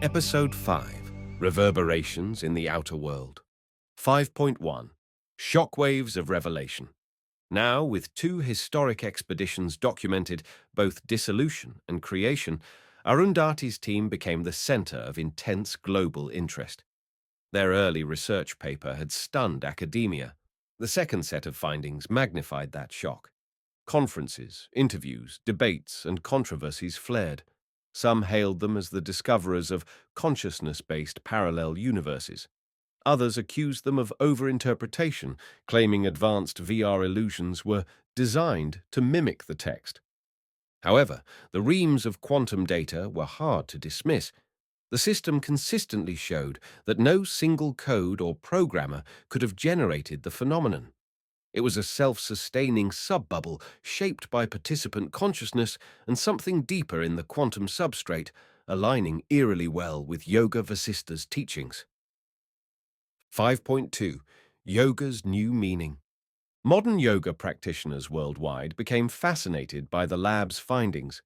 Episode 5, Reverberations in the Outer World. 5.1, Shockwaves of Revelation. Now, with 2 historic expeditions documented both dissolution and creation, Arundhati's team became the center of intense global interest. Their early research paper had stunned academia. The second set of findings magnified that shock. Conferences, interviews, debates, and controversies flared. Some hailed them as the discoverers of consciousness-based parallel universes. Others accused them of overinterpretation, claiming advanced VR illusions were designed to mimic the text. However, the reams of quantum data were hard to dismiss. The system consistently showed that no single code or programmer could have generated the phenomenon. It was a self-sustaining subbubble shaped by participant consciousness and something deeper in the quantum substrate, aligning eerily well with Yoga Vasistha's teachings. 5.2. Yoga's New Meaning. Modern yoga practitioners worldwide became fascinated by the lab's findings.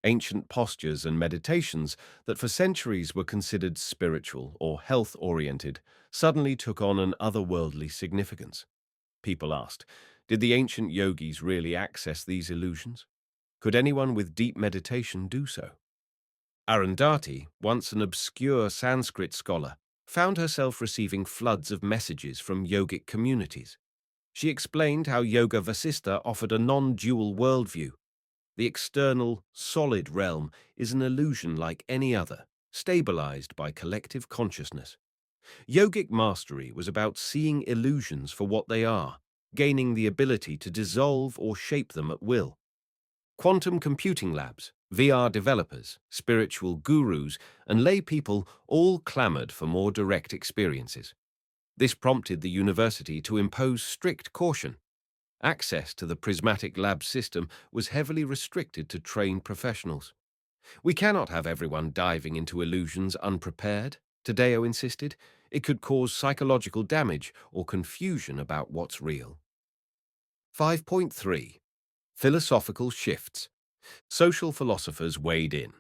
Ancient postures and meditations that for centuries were considered spiritual or health-oriented suddenly took on an otherworldly significance. People asked, did the ancient yogis really access these illusions? Could anyone with deep meditation do so? Arundhati, once an obscure Sanskrit scholar, found herself receiving floods of messages from yogic communities. She explained how Yoga Vasistha offered a non-dual worldview. The external, solid realm is an illusion like any other, stabilized by collective consciousness. Yogic mastery was about seeing illusions for what they are, gaining the ability to dissolve or shape them at will. Quantum computing labs, VR developers, spiritual gurus, and lay people all clamored for more direct experiences. This prompted the university to impose strict caution. Access to the Prismatic Lab system was heavily restricted to trained professionals. We cannot have everyone diving into illusions unprepared, Tadeo insisted. It could cause psychological damage or confusion about what's real. 5.3. Philosophical Shifts. Social philosophers weighed in.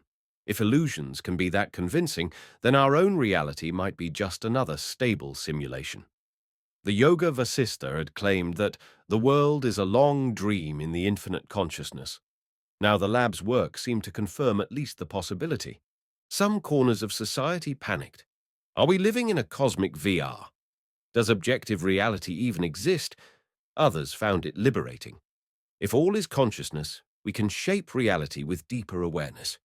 If illusions can be that convincing, then our own reality might be just another stable simulation. The Yoga Vasistha had claimed that the world is a long dream in the infinite consciousness. Now the lab's work seemed to confirm at least the possibility. Some corners of society panicked. Are we living in a cosmic VR? Does objective reality even exist? Others found it liberating. If all is consciousness, we can shape reality with deeper awareness.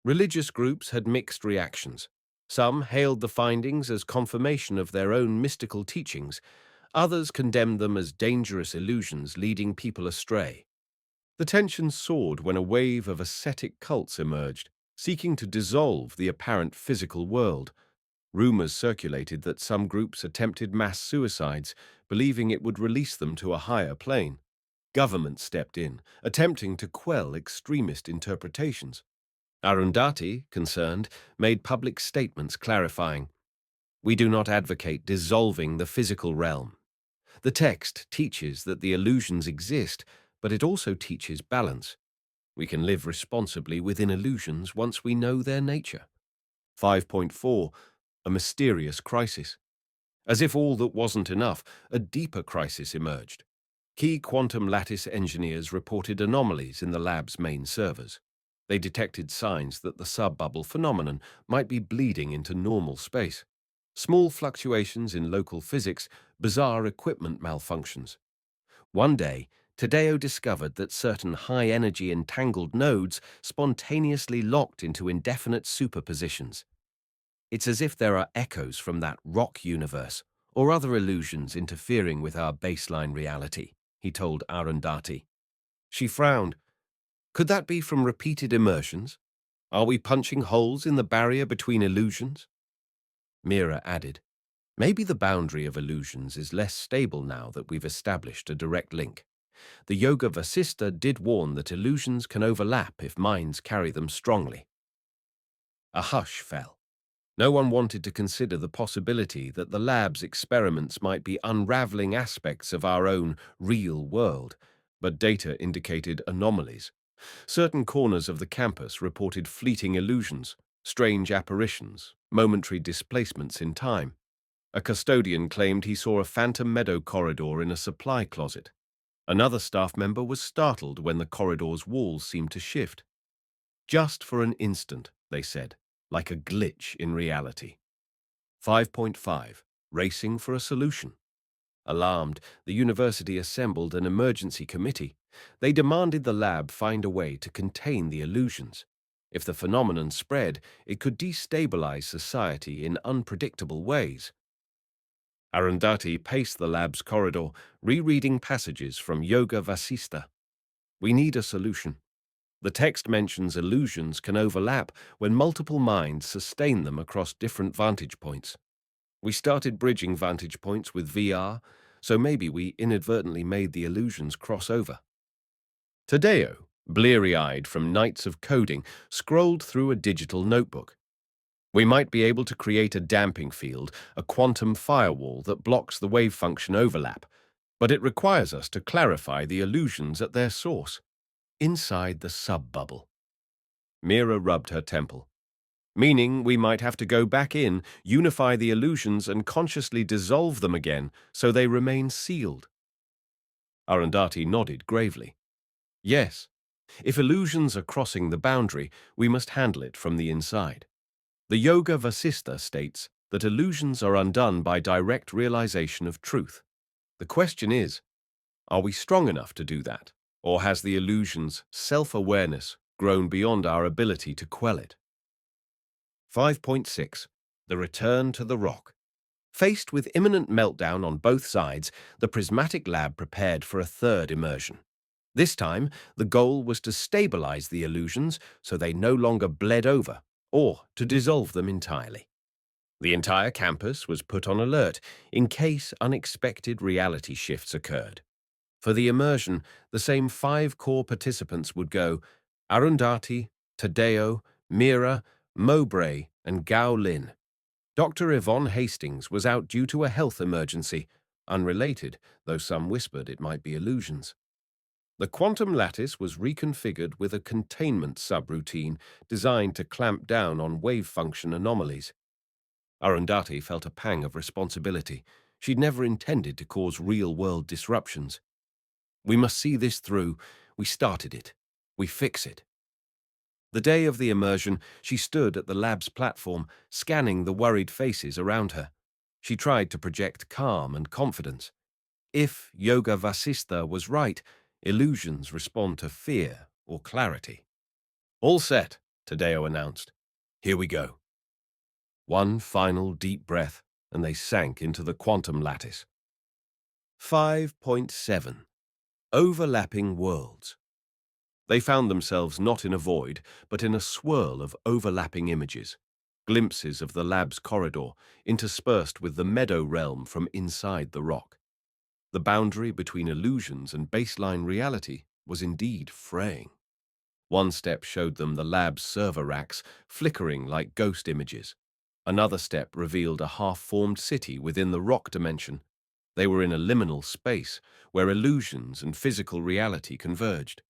Religious groups had mixed reactions. Some hailed the findings as confirmation of their own mystical teachings. Others condemned them as dangerous illusions leading people astray. The tension soared when a wave of ascetic cults emerged, seeking to dissolve the apparent physical world. Rumors circulated that some groups attempted mass suicides, believing it would release them to a higher plane. Governments stepped in, attempting to quell extremist interpretations. Arundhati, concerned, made public statements clarifying, "We do not advocate dissolving the physical realm. The text teaches that the illusions exist, but it also teaches balance. We can live responsibly within illusions once we know their nature." 5.4. A mysterious crisis. As if all that wasn't enough, a deeper crisis emerged. Key quantum lattice engineers reported anomalies in the lab's main servers. They detected signs that the subbubble phenomenon might be bleeding into normal space. Small fluctuations in local physics, bizarre equipment malfunctions. One day, Tadeo discovered that certain high-energy entangled nodes spontaneously locked into indefinite superpositions. It's as if there are echoes from that rock universe or other illusions interfering with our baseline reality, he told Arundhati. She frowned. Could that be from repeated immersions? Are we punching holes in the barrier between illusions? Mira added, maybe the boundary of illusions is less stable now that we've established a direct link. The Yoga Vasistha did warn that illusions can overlap if minds carry them strongly. A hush fell. No one wanted to consider the possibility that the lab's experiments might be unraveling aspects of our own real world, but data indicated anomalies. Certain corners of the campus reported fleeting illusions, strange apparitions, momentary displacements in time. A custodian claimed he saw a phantom meadow corridor in a supply closet. Another staff member was startled when the corridor's walls seemed to shift. Just for an instant, they said, like a glitch in reality. 5.5. Racing for a solution. Alarmed, the university assembled an emergency committee. They demanded the lab find a way to contain the illusions. If the phenomenon spread, it could destabilize society in unpredictable ways. Arundhati paced the lab's corridor, rereading passages from Yoga Vasistha. We need a solution. The text mentions illusions can overlap when multiple minds sustain them across different vantage points. We started bridging vantage points with VR, so maybe we inadvertently made the illusions cross over. Tadeo, bleary-eyed from nights of coding, scrolled through a digital notebook. We might be able to create a damping field, a quantum firewall that blocks the wave function overlap, but it requires us to clarify the illusions at their source, inside the sub-bubble. Mira rubbed her temple. Meaning we might have to go back in, unify the illusions, and consciously dissolve them again so they remain sealed. Arundhati nodded gravely. Yes, if illusions are crossing the boundary, we must handle it from the inside. The Yoga Vasistha states that illusions are undone by direct realization of truth. The question is, are we strong enough to do that? Or has the illusion's self-awareness grown beyond our ability to quell it? 5.6. The Return to the Rock. Faced with imminent meltdown on both sides, the Prismatic Lab prepared for a third immersion. This time, the goal was to stabilize the illusions so they no longer bled over, or to dissolve them entirely. The entire campus was put on alert in case unexpected reality shifts occurred. For the immersion, the same 5 core participants would go: Arundhati, Tadeo, Mira, Mowbray, and Gao Lin. Dr. Yvonne Hastings was out due to a health emergency, unrelated, though some whispered it might be illusions. The quantum lattice was reconfigured with a containment subroutine designed to clamp down on wave function anomalies. Arundhati felt a pang of responsibility. She'd never intended to cause real-world disruptions. We must see this through. We started it. We fix it. The day of the immersion, she stood at the lab's platform, scanning the worried faces around her. She tried to project calm and confidence. If Yoga Vasistha was right, illusions respond to fear or clarity. All set, Tadeo announced. Here we go. One final deep breath, and they sank into the quantum lattice. 5.7. Overlapping worlds. They found themselves not in a void, but in a swirl of overlapping images, glimpses of the lab's corridor, interspersed with the meadow realm from inside the rock. The boundary between illusions and baseline reality was indeed fraying. One step showed them the lab's server racks, flickering like ghost images. Another step revealed a half-formed city within the rock dimension. They were in a liminal space, where illusions and physical reality converged.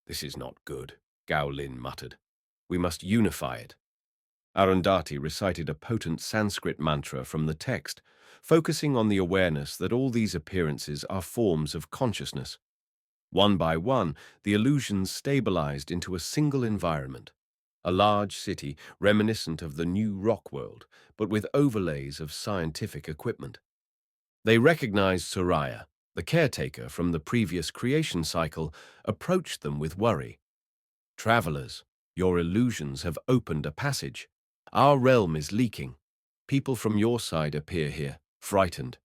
This is not good, Gao Lin muttered. We must unify it. Arundhati recited a potent Sanskrit mantra from the text, focusing on the awareness that all these appearances are forms of consciousness. One by one, the illusions stabilized into a single environment, a large city reminiscent of the new rock world, but with overlays of scientific equipment. They recognized Soraya, the caretaker from the previous creation cycle, approached them with worry. Travelers, your illusions have opened a passage. Our realm is leaking. People from your side appear here, frightened.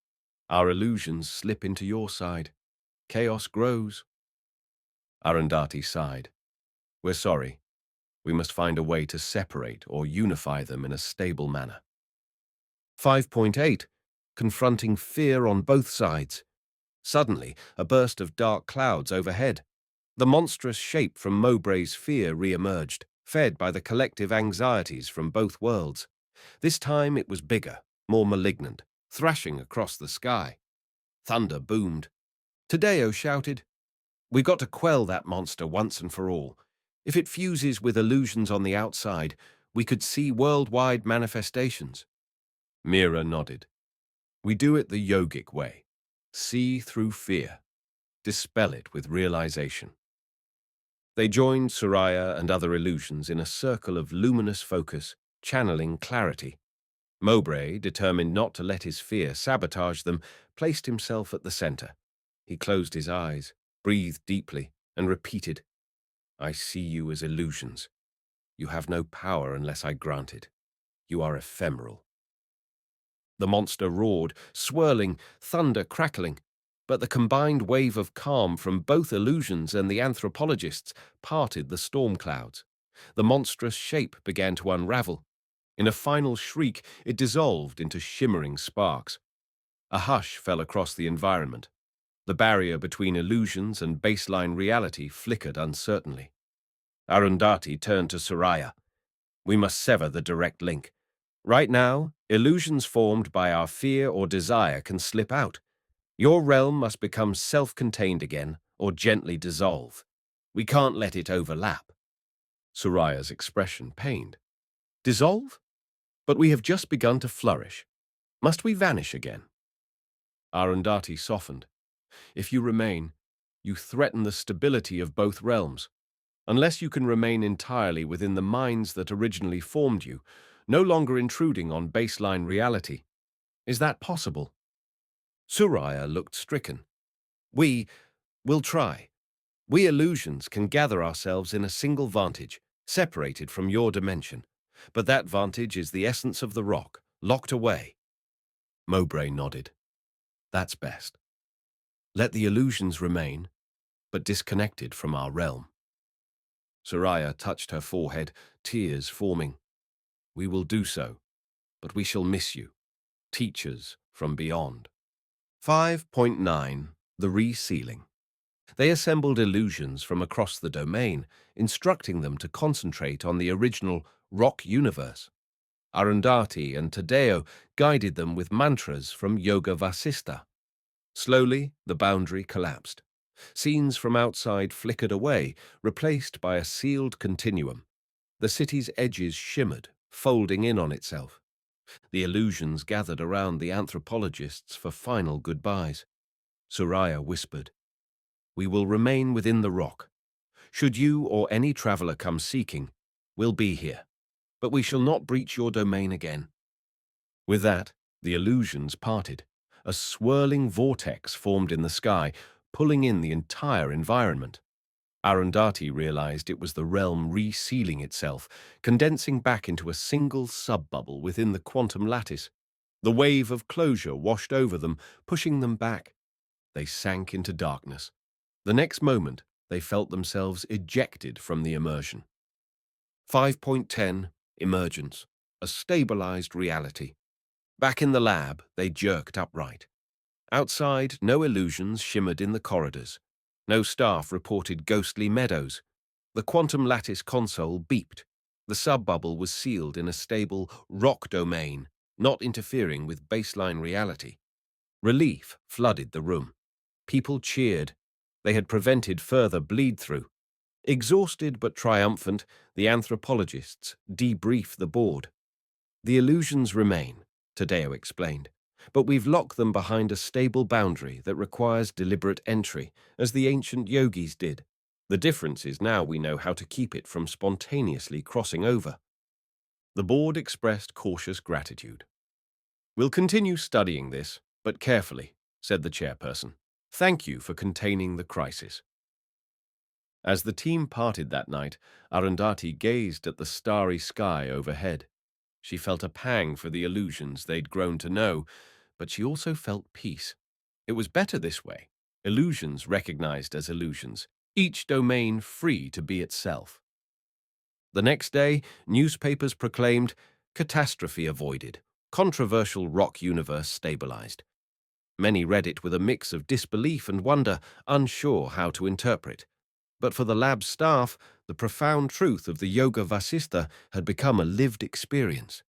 Our illusions slip into your side. Chaos grows. Arundhati sighed. We're sorry. We must find a way to separate or unify them in a stable manner. 5.8. Confronting fear on both sides. Suddenly, a burst of dark clouds overhead. The monstrous shape from Mowbray's fear re-emerged, fed by the collective anxieties from both worlds. This time it was bigger, more malignant, thrashing across the sky. Thunder boomed. Tadeo shouted, We've got to quell that monster once and for all. If it fuses with illusions on the outside, we could see worldwide manifestations. Mira nodded. We do it the yogic way. See through fear. Dispel it with realization. They joined Suraya and other illusions in a circle of luminous focus, channeling clarity. Mowbray, determined not to let his fear sabotage them, placed himself at the center. He closed his eyes, breathed deeply, and repeated, I see you as illusions. You have no power unless I grant it. You are ephemeral. The monster roared, swirling, thunder crackling, but the combined wave of calm from both illusions and the anthropologists parted the storm clouds. The monstrous shape began to unravel. In a final shriek, it dissolved into shimmering sparks. A hush fell across the environment. The barrier between illusions and baseline reality flickered uncertainly. Arundhati turned to Suraya. We must sever the direct link. Right now, illusions formed by our fear or desire can slip out. Your realm must become self-contained again or gently dissolve. We can't let it overlap. Suraya's expression pained. Dissolve? But we have just begun to flourish. Must we vanish again? Arundhati softened. If you remain, you threaten the stability of both realms. Unless you can remain entirely within the minds that originally formed you, no longer intruding on baseline reality. Is that possible? Suraya looked stricken. We'll try. We illusions can gather ourselves in a single vantage, separated from your dimension. But that vantage is the essence of the rock, locked away. Mowbray nodded. That's best. Let the illusions remain, but disconnected from our realm. Suraya touched her forehead, tears forming. We will do so, but we shall miss you, teachers from beyond. 5.9. The Resealing. They assembled illusions from across the domain, instructing them to concentrate on the original rock universe. Arundhati and Tadeo guided them with mantras from Yoga Vasistha. Slowly, the boundary collapsed. Scenes from outside flickered away, replaced by a sealed continuum. The city's edges shimmered, folding in on itself. The illusions gathered around the anthropologists for final goodbyes. Suraya whispered, We will remain within the rock. Should you or any traveler come seeking, we'll be here, but we shall not breach your domain again. With that, the illusions parted. A swirling vortex formed in the sky, pulling in the entire environment. Arundhati realized it was the realm resealing itself, condensing back into a single sub-bubble within the quantum lattice. The wave of closure washed over them, pushing them back. They sank into darkness. The next moment, they felt themselves ejected from the immersion. 5.10. Emergence. A stabilized reality. Back in the lab, they jerked upright. Outside, no illusions shimmered in the corridors. No staff reported ghostly meadows. The quantum lattice console beeped. The sub-bubble was sealed in a stable rock domain, not interfering with baseline reality. Relief flooded the room. People cheered. They had prevented further bleed-through. Exhausted but triumphant, the anthropologists debriefed the board. The illusions remain, Tadeo explained, but we've locked them behind a stable boundary that requires deliberate entry, as the ancient yogis did. The difference is now we know how to keep it from spontaneously crossing over. The board expressed cautious gratitude. We'll continue studying this, but carefully, said the chairperson. Thank you for containing the crisis. As the team parted that night, Arundhati gazed at the starry sky overhead. She felt a pang for the illusions they'd grown to know, but she also felt peace. It was better this way. Illusions recognized as illusions, each domain free to be itself. The next day, newspapers proclaimed, catastrophe avoided, controversial rock universe stabilized. Many read it with a mix of disbelief and wonder, unsure how to interpret. But for the lab staff, the profound truth of the Yoga Vasistha had become a lived experience.